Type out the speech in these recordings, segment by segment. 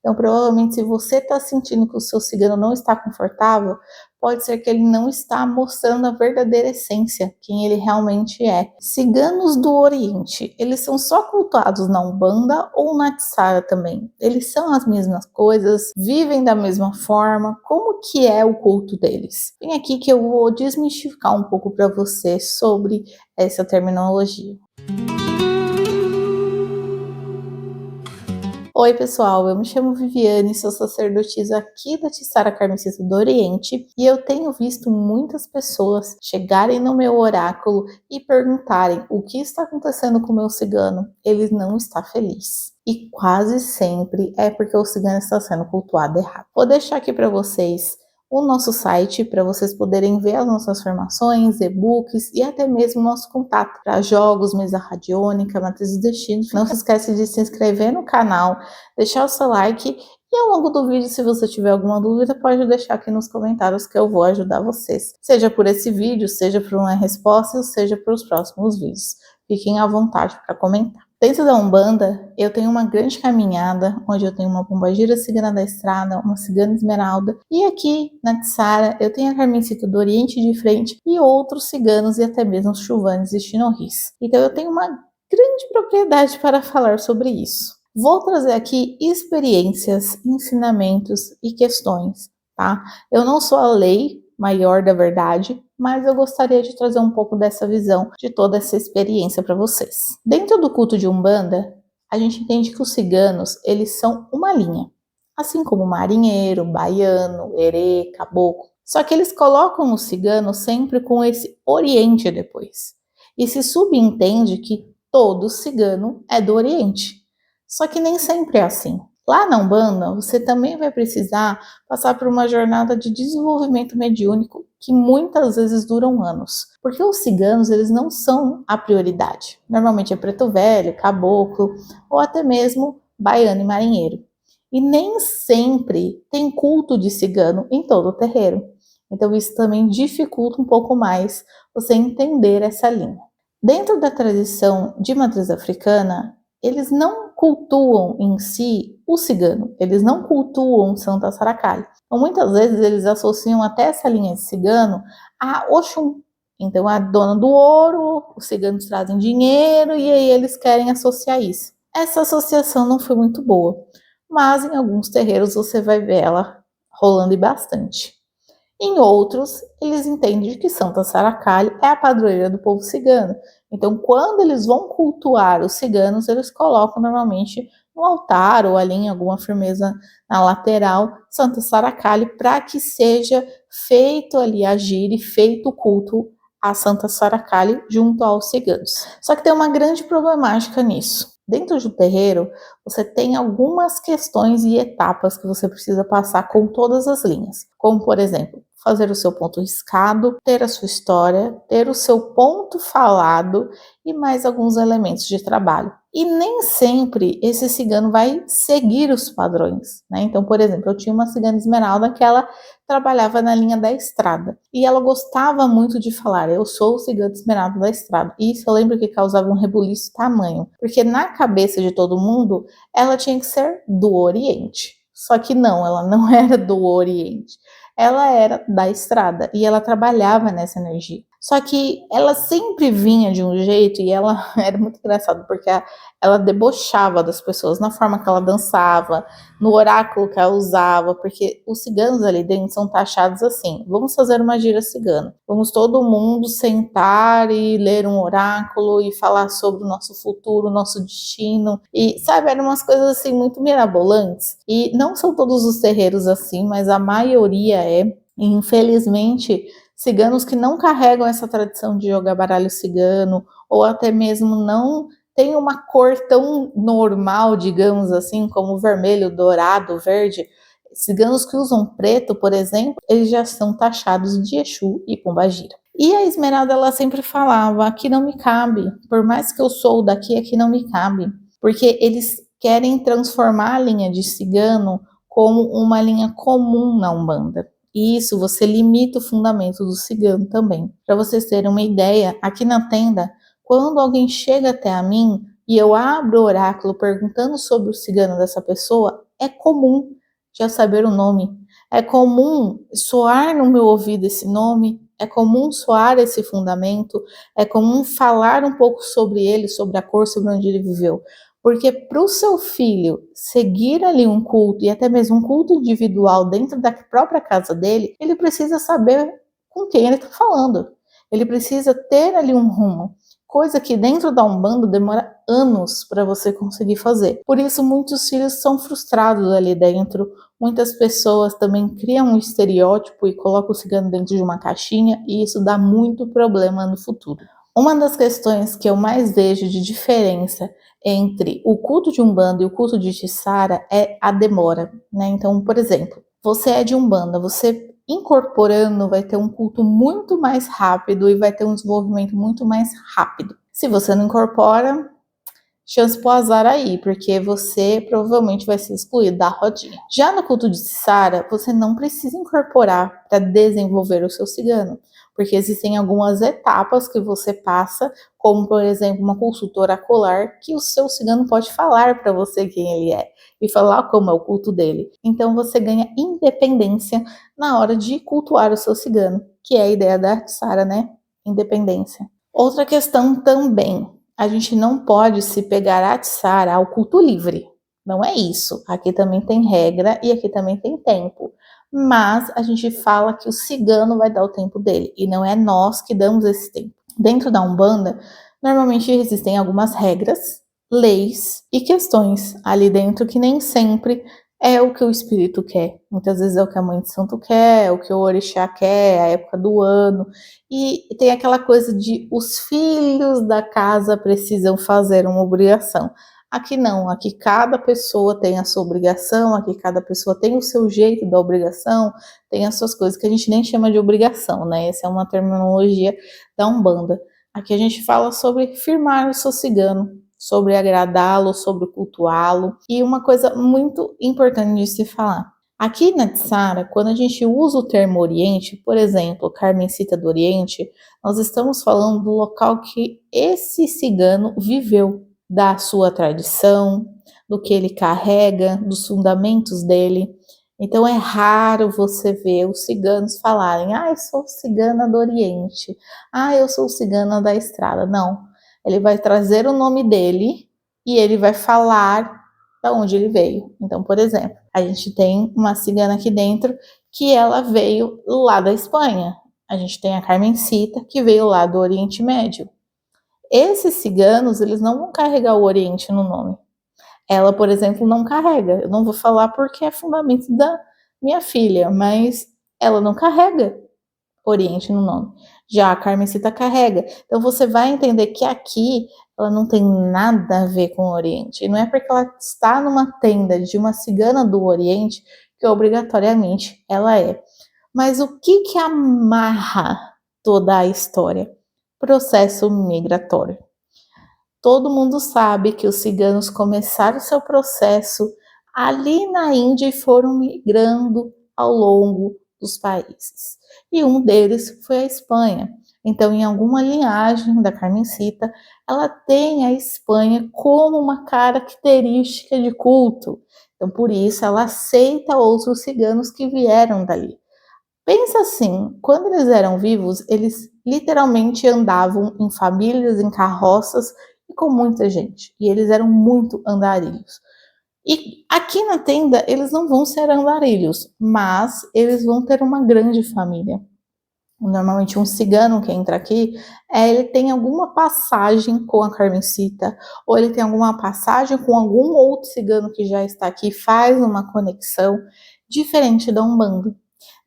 Então, provavelmente, se você está sentindo que o seu cigano não está confortável, pode ser que ele não está mostrando a verdadeira essência, quem ele realmente é. Ciganos do Oriente, eles são só cultuados na Umbanda ou na Tsara também? Eles são as mesmas coisas? Vivem da mesma forma? Como que é o culto deles? Vem aqui que eu vou desmistificar um pouco para você sobre essa terminologia. Oi pessoal, eu me chamo Viviane, sou sacerdotisa aqui da Tissara Karmecista do Oriente e eu tenho visto muitas pessoas chegarem no meu oráculo e perguntarem o que está acontecendo com o meu cigano. Ele não está feliz. E quase sempre é porque o cigano está sendo cultuado errado. Vou deixar aqui para vocês o nosso site para vocês poderem ver as nossas formações, e-books e até mesmo nosso contato para jogos, mesa radiônica, matriz dos destinos. Não se esquece de se inscrever no canal, deixar o seu like e ao longo do vídeo, se você tiver alguma dúvida, pode deixar aqui nos comentários que eu vou ajudar vocês. Seja por esse vídeo, seja por uma resposta, ou seja para os próximos vídeos. Fiquem à vontade para comentar. Dentro da Umbanda, eu tenho uma grande caminhada, onde eu tenho uma pombagira cigana da estrada, uma cigana esmeralda, e aqui na Tsara eu tenho a Carmencita do Oriente de frente e outros ciganos e até mesmo os chuvanes e chinorris. Então eu tenho uma grande propriedade para falar sobre isso. Vou trazer aqui experiências, ensinamentos e questões, tá? Eu não sou a lei maior da verdade, mas eu gostaria de trazer um pouco dessa visão, de toda essa experiência para vocês. Dentro do culto de Umbanda, a gente entende que os ciganos, eles são uma linha, assim como marinheiro, baiano, herê, caboclo. Só que eles colocam o cigano sempre com esse oriente depois. E se subentende que todo cigano é do Oriente. Só que nem sempre é assim. Lá na Umbanda, você também vai precisar passar por uma jornada de desenvolvimento mediúnico que muitas vezes duram anos. Porque os ciganos, eles não são a prioridade. Normalmente é preto velho, caboclo ou até mesmo baiano e marinheiro. E nem sempre tem culto de cigano em todo o terreiro. Então isso também dificulta um pouco mais você entender essa linha. Dentro da tradição de matriz africana, eles não cultuam em si o cigano, eles não cultuam Santa Saracalho. Então, muitas vezes eles associam até essa linha de cigano a Oxum. Então, a dona do ouro, os ciganos trazem dinheiro e aí eles querem associar isso. Essa associação não foi muito boa, mas em alguns terreiros você vai ver ela rolando e bastante. Em outros, eles entendem que Santa Saracalho é a padroeira do povo cigano. Então, quando eles vão cultuar os ciganos, eles colocam normalmente no altar ou ali em alguma firmeza na lateral Santa Saracalho para que seja feito ali agir e feito o culto a Santa Saracalho junto aos ciganos. Só que tem uma grande problemática nisso. Dentro do terreiro, você tem algumas questões e etapas que você precisa passar com todas as linhas, como por exemplo, fazer o seu ponto riscado, ter a sua história, ter o seu ponto falado e mais alguns elementos de trabalho. E nem sempre esse cigano vai seguir os padrões, né? Então, por exemplo, eu tinha uma cigana esmeralda que ela trabalhava na linha da estrada e ela gostava muito de falar: eu sou o cigano esmeralda da estrada. E isso eu lembro que causava um rebuliço tamanho, porque na cabeça de todo mundo ela tinha que ser do Oriente. Só que não, ela não era do Oriente. Ela era da estrada e ela trabalhava nessa energia. Só que ela sempre vinha de um jeito e ela era muito engraçado porque ela debochava das pessoas na forma que ela dançava, no oráculo que ela usava, porque os ciganos ali dentro são taxados assim: vamos fazer uma gira cigana, vamos todo mundo sentar e ler um oráculo e falar sobre o nosso futuro, o nosso destino, e sabe, eram umas coisas assim muito mirabolantes, e não são todos os terreiros assim, mas a maioria é, e infelizmente ciganos que não carregam essa tradição de jogar baralho cigano, ou até mesmo não tem uma cor tão normal, digamos assim, como vermelho, dourado, verde. Ciganos que usam preto, por exemplo, eles já são taxados de Exu e Pombagira. E a Esmeralda, ela sempre falava: aqui não me cabe, por mais que eu sou daqui, aqui não me cabe. Porque eles querem transformar a linha de cigano como uma linha comum na Umbanda. E isso você limita o fundamento do cigano também. Para vocês terem uma ideia, aqui na tenda, quando alguém chega até a mim e eu abro o oráculo perguntando sobre o cigano dessa pessoa, é comum já saber o nome, é comum soar no meu ouvido esse nome, é comum soar esse fundamento, é comum falar um pouco sobre ele, sobre a cor, sobre onde ele viveu. Porque para o seu filho seguir ali um culto, e até mesmo um culto individual dentro da própria casa dele, ele precisa saber com quem ele está falando. Ele precisa ter ali um rumo, coisa que dentro da Umbanda demora anos para você conseguir fazer. Por isso muitos filhos são frustrados ali dentro, muitas pessoas também criam um estereótipo e colocam o cigano dentro de uma caixinha, e isso dá muito problema no futuro. Uma das questões que eu mais vejo de diferença entre o culto de Umbanda e o culto de Tiçara é a demora, né? Então, por exemplo, você é de Umbanda, você incorporando vai ter um culto muito mais rápido e vai ter um desenvolvimento muito mais rápido. Se você não incorpora, chance pro azar aí, porque você provavelmente vai ser excluído da rodinha. Já no culto de Tiçara, você não precisa incorporar para desenvolver o seu cigano, porque existem algumas etapas que você passa, como por exemplo uma consulta oracular, que o seu cigano pode falar para você quem ele é e falar como é o culto dele. Então você ganha independência na hora de cultuar o seu cigano, que é a ideia da Tiçara, né? Independência. Outra questão também, a gente não pode se pegar a Tiçara ao culto livre. Não é isso. Aqui também tem regra e aqui também tem tempo. Mas a gente fala que o cigano vai dar o tempo dele e não é nós que damos esse tempo. Dentro da Umbanda, normalmente existem algumas regras, leis e questões ali dentro que nem sempre é o que o espírito quer. Muitas vezes é o que a mãe de santo quer, é o que o orixá quer, a época do ano. E tem aquela coisa de os filhos da casa precisam fazer uma obrigação. Aqui não, aqui cada pessoa tem a sua obrigação, aqui cada pessoa tem o seu jeito da obrigação, tem as suas coisas que a gente nem chama de obrigação, né? Essa é uma terminologia da Umbanda. Aqui a gente fala sobre firmar o seu cigano, sobre agradá-lo, sobre cultuá-lo. E uma coisa muito importante de se falar. Aqui na Tiçara, quando a gente usa o termo Oriente, por exemplo, Carmencita do Oriente, nós estamos falando do local que esse cigano viveu, da sua tradição, do que ele carrega, dos fundamentos dele. Então é raro você ver os ciganos falarem: ah, eu sou cigana do Oriente, ah, eu sou cigana da Estrada. Não, ele vai trazer o nome dele e ele vai falar da onde ele veio. Então, por exemplo, a gente tem uma cigana aqui dentro que ela veio lá da Espanha. A gente tem a Carmencita, que veio lá do Oriente Médio. Esses ciganos, eles não vão carregar o Oriente no nome. Ela, por exemplo, não carrega. Eu não vou falar porque é fundamento da minha filha, mas ela não carrega Oriente no nome. Já a Carmencita carrega. Então você vai entender que aqui ela não tem nada a ver com o Oriente. E não é porque ela está numa tenda de uma cigana do Oriente que obrigatoriamente ela é. Mas o que que amarra toda a história? Processo migratório. Todo mundo sabe que os ciganos começaram seu processo ali na Índia e foram migrando ao longo dos países. E um deles foi a Espanha. Então, em alguma linhagem da Carmencita, ela tem a Espanha como uma característica de culto. Então, por isso, ela aceita outros ciganos que vieram dali. Pensa assim, quando eles eram vivos, eles literalmente andavam em famílias, em carroças e com muita gente. E eles eram muito andarilhos. E aqui na tenda, eles não vão ser andarilhos, mas eles vão ter uma grande família. Normalmente um cigano que entra aqui, ele tem alguma passagem com a Carmencita, ou ele tem alguma passagem com algum outro cigano que já está aqui, faz uma conexão diferente da Umbanda.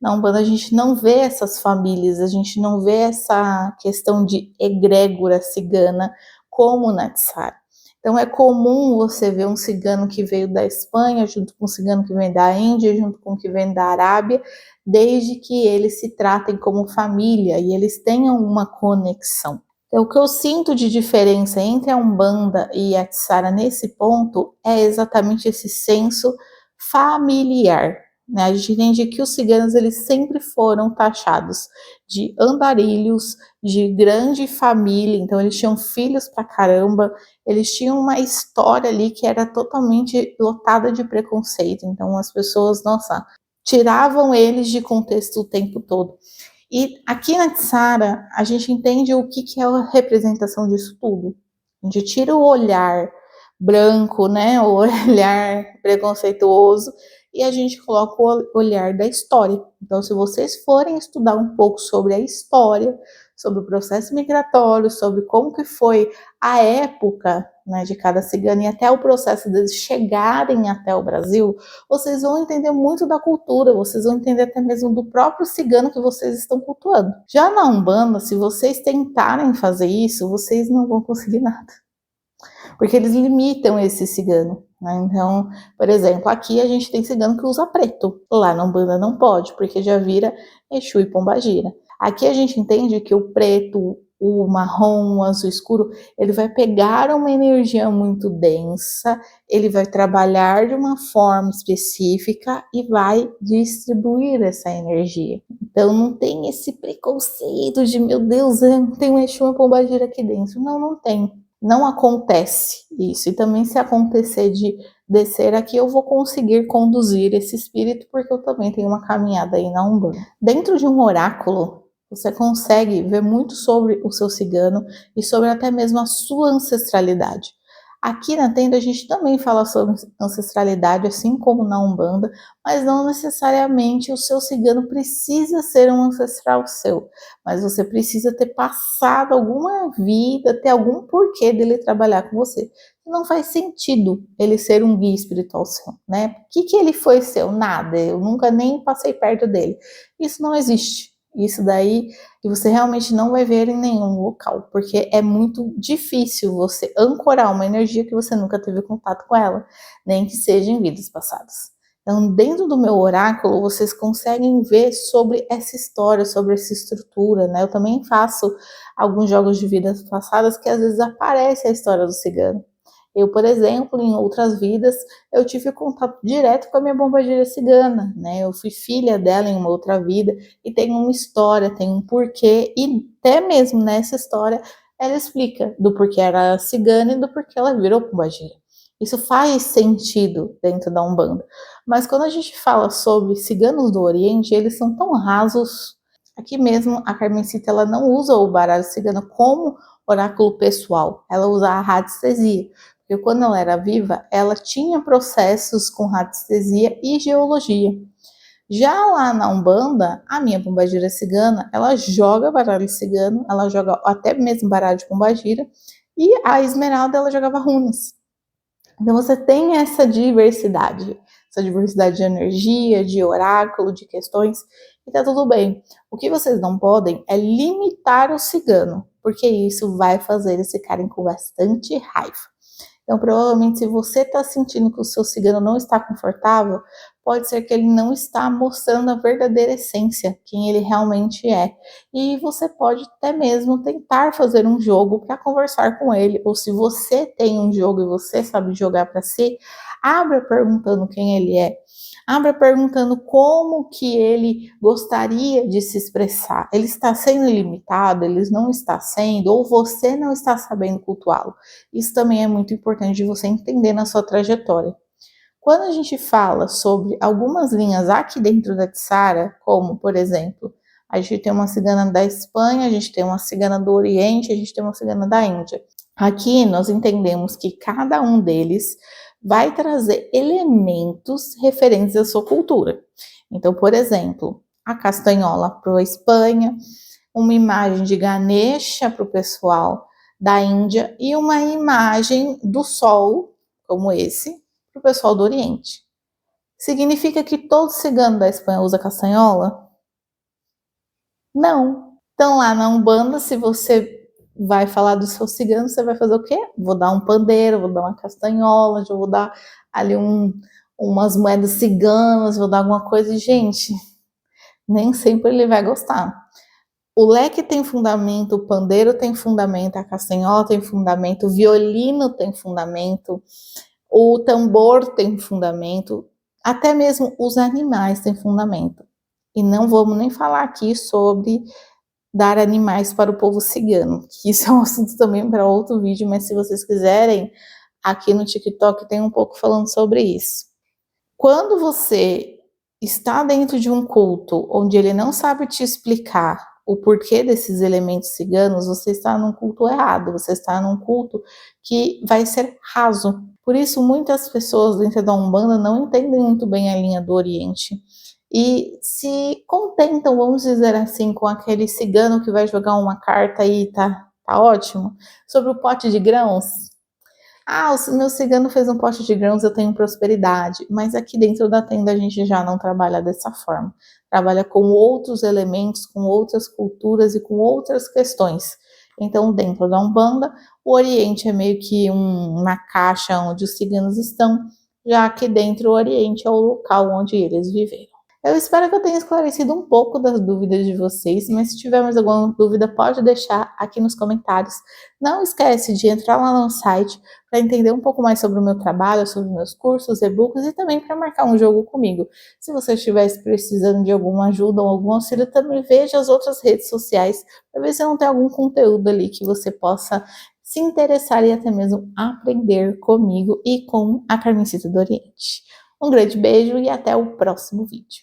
Na Umbanda a gente não vê essas famílias, a gente não vê essa questão de egrégora cigana como na Tiçara. Então é comum você ver um cigano que veio da Espanha, junto com um cigano que vem da Índia, junto com um que vem da Arábia, desde que eles se tratem como família e eles tenham uma conexão. Então, o que eu sinto de diferença entre a Umbanda e a Tiçara nesse ponto é exatamente esse senso familiar. né? A gente entende que os ciganos eles sempre foram taxados de andarilhos, de grande família, então eles tinham filhos pra caramba, eles tinham uma história ali que era totalmente lotada de preconceito, então as pessoas, nossa, tiravam eles de contexto o tempo todo. E aqui na Tsara, a gente entende o que é a representação disso tudo. A gente tira o olhar branco, né, o olhar preconceituoso, e a gente coloca o olhar da história. Então, se vocês forem estudar um pouco sobre a história, sobre o processo migratório, sobre como que foi a época, né, de cada cigano e até o processo deles chegarem até o Brasil, vocês vão entender muito da cultura, vocês vão entender até mesmo do próprio cigano que vocês estão cultuando. Já na Umbanda, se vocês tentarem fazer isso, vocês não vão conseguir nada, porque eles limitam esse cigano, né? Então, por exemplo, aqui a gente tem cigano que usa preto, lá na Umbanda não pode, porque já vira Exu e Pombagira. Aqui a gente entende que o preto, o marrom, o azul escuro, ele vai pegar uma energia muito densa, ele vai trabalhar de uma forma específica e vai distribuir essa energia. Então não tem esse preconceito de, meu Deus, tem um Exu e uma Pombagira aqui dentro. Não, não tem. Não acontece isso. E também se acontecer de descer aqui, eu vou conseguir conduzir esse espírito, porque eu também tenho uma caminhada aí na Umbanda. Dentro de um oráculo, você consegue ver muito sobre o seu cigano e sobre até mesmo a sua ancestralidade. Aqui na tenda a gente também fala sobre ancestralidade, assim como na Umbanda, mas não necessariamente o seu cigano precisa ser um ancestral seu, mas você precisa ter passado alguma vida, ter algum porquê dele trabalhar com você. Não faz sentido ele ser um guia espiritual seu, né? O que ele foi seu? Nada, eu nunca nem passei perto dele. Isso não existe. Isso daí que você realmente não vai ver em nenhum local, porque é muito difícil você ancorar uma energia que você nunca teve contato com ela, nem que seja em vidas passadas. Então, dentro do meu oráculo, vocês conseguem ver sobre essa história, sobre essa estrutura, né? Eu também faço alguns jogos de vidas passadas que às vezes aparece a história do cigano. Eu, por exemplo, em outras vidas, eu tive contato direto com a minha bombageira cigana, né? Eu fui filha dela em uma outra vida e tem uma história, tem um porquê, e até mesmo nessa história ela explica do porquê era cigana e do porquê ela virou pombagira. Isso faz sentido dentro da Umbanda. Mas quando a gente fala sobre ciganos do Oriente, eles são tão rasos. Aqui mesmo, a Carmencita, ela não usa o baralho cigano como oráculo pessoal, ela usa a radiestesia. Porque quando ela era viva, ela tinha processos com radiestesia e geologia. Já lá na Umbanda, a minha pombagira cigana, ela joga baralho cigano, ela joga até mesmo baralho de pombagira, e a Esmeralda, ela jogava runas. Então você tem essa diversidade de energia, de oráculo, de questões, e tá tudo bem. O que vocês não podem é limitar o cigano, porque isso vai fazer eles ficarem com bastante raiva. Então, provavelmente, se você está sentindo que o seu cigano não está confortável, pode ser que ele não está mostrando a verdadeira essência, quem ele realmente é. E você pode até mesmo tentar fazer um jogo para conversar com ele. Ou se você tem um jogo e você sabe jogar para si, abra perguntando quem ele é. Abra perguntando como que ele gostaria de se expressar. Ele está sendo limitado, ele não está sendo, ou você não está sabendo cultuá-lo. Isso também é muito importante de você entender na sua trajetória. Quando a gente fala sobre algumas linhas aqui dentro da Tsara, como, por exemplo, a gente tem uma cigana da Espanha, a gente tem uma cigana do Oriente, a gente tem uma cigana da Índia. Aqui nós entendemos que cada um deles vai trazer elementos referentes à sua cultura. Então, por exemplo, a castanhola para a Espanha, uma imagem de Ganesha para o pessoal da Índia e uma imagem do sol, como esse, para o pessoal do Oriente. Significa que todo cigano da Espanha usa castanhola? Não. Então, lá na Umbanda, se você vai falar do seu cigano, você vai fazer o quê? Vou dar um pandeiro, vou dar uma castanhola, vou dar ali umas moedas ciganas, vou dar alguma coisa. E, gente, nem sempre ele vai gostar. O leque tem fundamento, o pandeiro tem fundamento, a castanhola tem fundamento, o violino tem fundamento, o tambor tem fundamento. Até mesmo os animais têm fundamento. E não vamos nem falar aqui sobre dar animais para o povo cigano, que isso é um assunto também para outro vídeo, mas se vocês quiserem, aqui no TikTok tem um pouco falando sobre isso. Quando você está dentro de um culto onde ele não sabe te explicar o porquê desses elementos ciganos, você está num culto errado, você está num culto que vai ser raso. Por isso, muitas pessoas dentro da Umbanda não entendem muito bem a linha do Oriente e se contentam, vamos dizer assim, com aquele cigano que vai jogar uma carta e tá ótimo, sobre o pote de grãos. Ah, o meu cigano fez um pote de grãos, eu tenho prosperidade. Mas aqui dentro da tenda a gente já não trabalha dessa forma. Trabalha com outros elementos, com outras culturas e com outras questões. Então, dentro da Umbanda, o Oriente é meio que uma caixa onde os ciganos estão, já que dentro do Oriente é o local onde eles viveram. Eu espero que eu tenha esclarecido um pouco das dúvidas de vocês, mas se tiver mais alguma dúvida, pode deixar aqui nos comentários. Não esquece de entrar lá no site para entender um pouco mais sobre o meu trabalho, sobre meus cursos, e-books e também para marcar um jogo comigo. Se você estivesse precisando de alguma ajuda ou algum auxílio, também veja as outras redes sociais para ver se não tem algum conteúdo ali que você possa se interessar e até mesmo aprender comigo e com a Carmencita do Oriente. Um grande beijo e até o próximo vídeo.